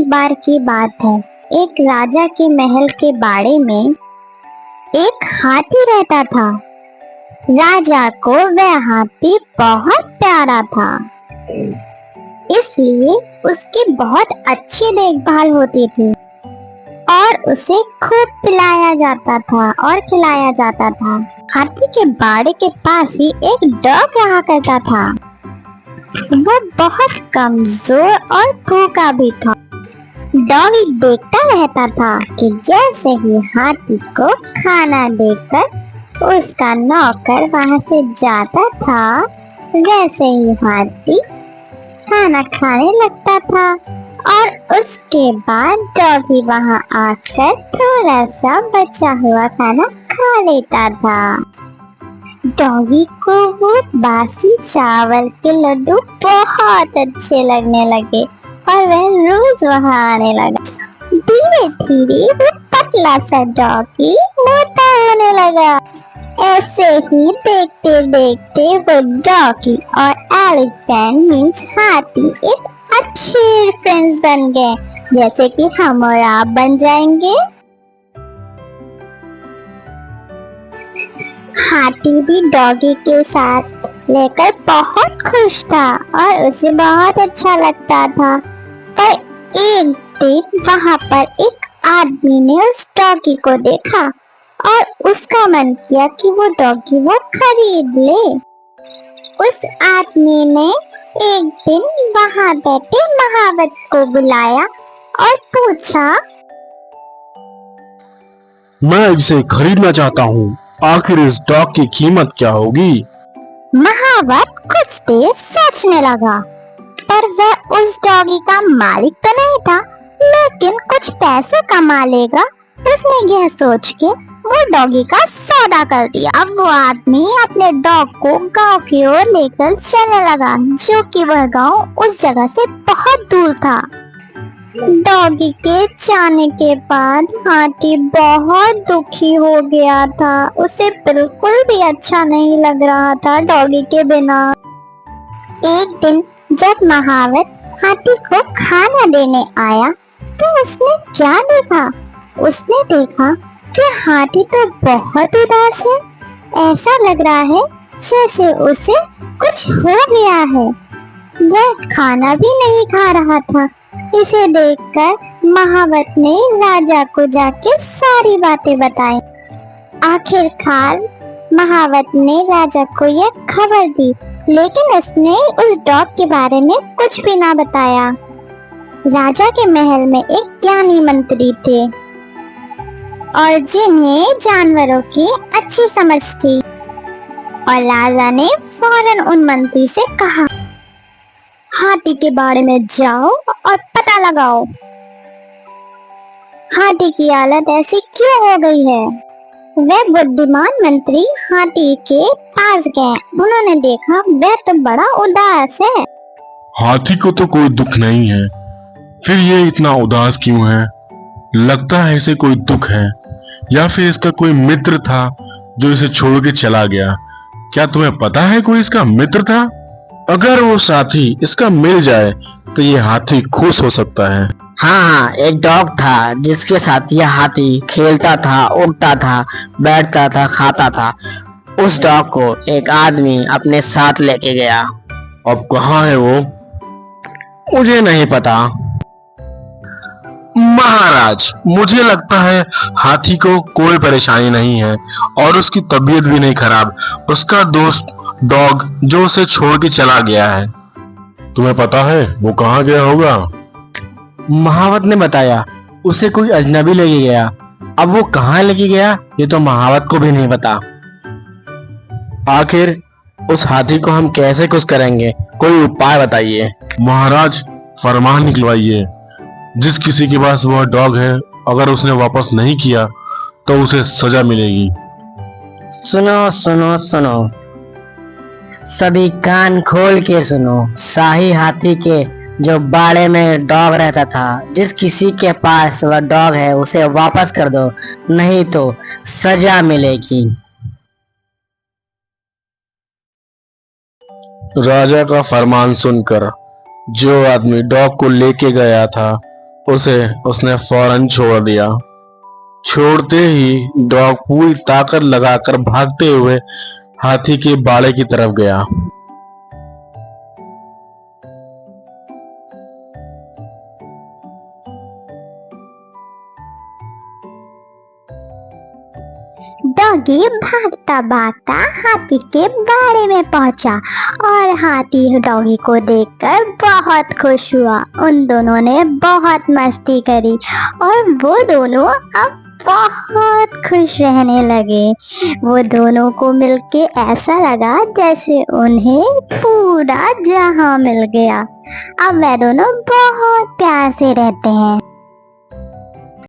बार की बात है। एक राजा के महल के बाड़े में एक हाथी रहता था। राजा को वह हाथी बहुत प्यारा था, इसलिए उसकी बहुत अच्छी देखभाल होती थी और उसे खूब पिलाया जाता था और खिलाया जाता था। हाथी के बाड़े के पास ही एक डॉग रहा करता था। वो बहुत कमजोर और भूखा भी था। डॉगी देखता रहता था कि जैसे ही हाथी को खाना देकर उसका नौकर वहां से जाता था, वैसे ही हाथी खाना खाने लगता था और उसके बाद डॉगी वहां आकर थोड़ा सा बचा हुआ खाना खा लेता था। डॉगी को वो बासी चावल के लड्डू बहुत अच्छे लगने लगे और वह रोज वहां आने लगा। धीरे धीरे वो पतला सा डॉगी मोटा होने लगा। ऐसे ही देखते देखते वो डॉगी और एलिफेंट मीन्स हाथी एक अच्छे फ्रेंड्स बन गए, जैसे कि हम और आप बन जाएंगे। हाथी भी डॉगी के साथ लेकर बहुत खुश था और उसे बहुत अच्छा लगता था। पर एक दिन वहां पर एक आदमी ने उस डॉगी को देखा और उसका मन किया कि वो डॉगी वो खरीद ले। उस आदमी ने एक दिन वहां बैठे महावत को बुलाया और पूछा, मैं इसे खरीदना चाहता हूँ, आखिर इस डॉग की कीमत क्या होगी? महावत कुछ देर सोचने लगा, पर वह उस डॉगी का मालिक तो नहीं था, लेकिन कुछ पैसे कमा लेगा। उसने यह सोच के वो डॉगी का सौदा कर दिया। अब वो आदमी अपने डॉग को गांव की ओर लेकर चलने लगा, जो कि वह गांव उस जगह से बहुत दूर था। डॉगी के जाने के बाद हाथी बहुत दुखी हो गया था। उसे बिल्कुल भी अच्छा नहीं लग रहा था डॉगी के बिना। एक दिन जब महावत हाथी को खाना देने आया तो उसने क्या देखा? उसने देखा कि हाथी तो बहुत उदास है। ऐसा लग रहा है जैसे उसे कुछ हो गया है। वह खाना भी नहीं खा रहा था। इसे देखकर महावत ने राजा को जाके सारी बातें बताई। आखिरकार महावत ने राजा को यह खबर दी, लेकिन उसने उस डॉग के बारे में कुछ भी ना बताया। राजा के महल में एक ज्ञानी मंत्री थे और जिन्हें जानवरों की अच्छी समझ थी, और राजा ने फौरन उन मंत्री से कहा, हाथी के बारे में जाओ और पता लगाओ, हाथी की हालत ऐसी क्यों हो गई है। वह बुद्धिमान मंत्री हाथी के पास गए। उन्होंने देखा वह तो बड़ा उदास है। हाथी को तो कोई दुख नहीं है, फिर ये इतना उदास क्यों है? लगता है इसे कोई दुख है, या फिर इसका कोई मित्र था जो इसे छोड़ के चला गया। क्या तुम्हें पता है कोई इसका मित्र था? अगर वो साथी इसका मिल जाए तो ये हाथी खुश हो सकता है। हाँ, एक डॉग था जिसके साथ यह हाथी खेलता था, उड़ता था, बैठता था, खाता था। उस डॉग को एक आदमी अपने साथ लेके गया। अब कहाँ है वो? मुझे नहीं पता। महाराज, मुझे लगता है हाथी को कोई परेशानी नहीं है और उसकी तबीयत भी नहीं खराब। उसका दोस्त डॉग जो उसे छोड़ के चला गया है। तुम्हें पता है वो कहाँ गया होगा? महावत ने बताया उसे कोई अजनबी लेके गया। अब वो कहाँ लेके गया ये तो महावत को भी नहीं पता। आखिर उस हाथी को हम कैसे खुश करेंगे? कोई उपाय बताइए। महाराज, फरमान निकलवाइए, जिस किसी के पास वह डॉग है अगर उसने वापस नहीं किया तो उसे सजा मिलेगी। सुनो सुनो सुनो, सभी कान खोल के सुनो। शाही हाथी के जो बाड़े में डॉग रहता था, जिस किसी के पास वह डॉग है उसे वापस कर दो, नहीं तो सजा मिलेगी। राजा का फरमान सुनकर जो आदमी डॉग को लेके गया था उसे उसने फौरन छोड़ दिया। छोड़ते ही डॉग पूरी ताकत लगाकर भागते हुए हाथी के बाड़े की तरफ गया। डॉगी भागता भागता हाथी के बाड़े में पहुंचा और हाथी डॉगी को देखकर बहुत खुश हुआ। उन दोनों ने बहुत मस्ती करी और वो दोनों अब बहुत खुश रहने लगे। वो दोनों को मिलके ऐसा लगा जैसे उन्हें पूरा जहां मिल गया। अब वे दोनों बहुत प्यार से रहते हैं।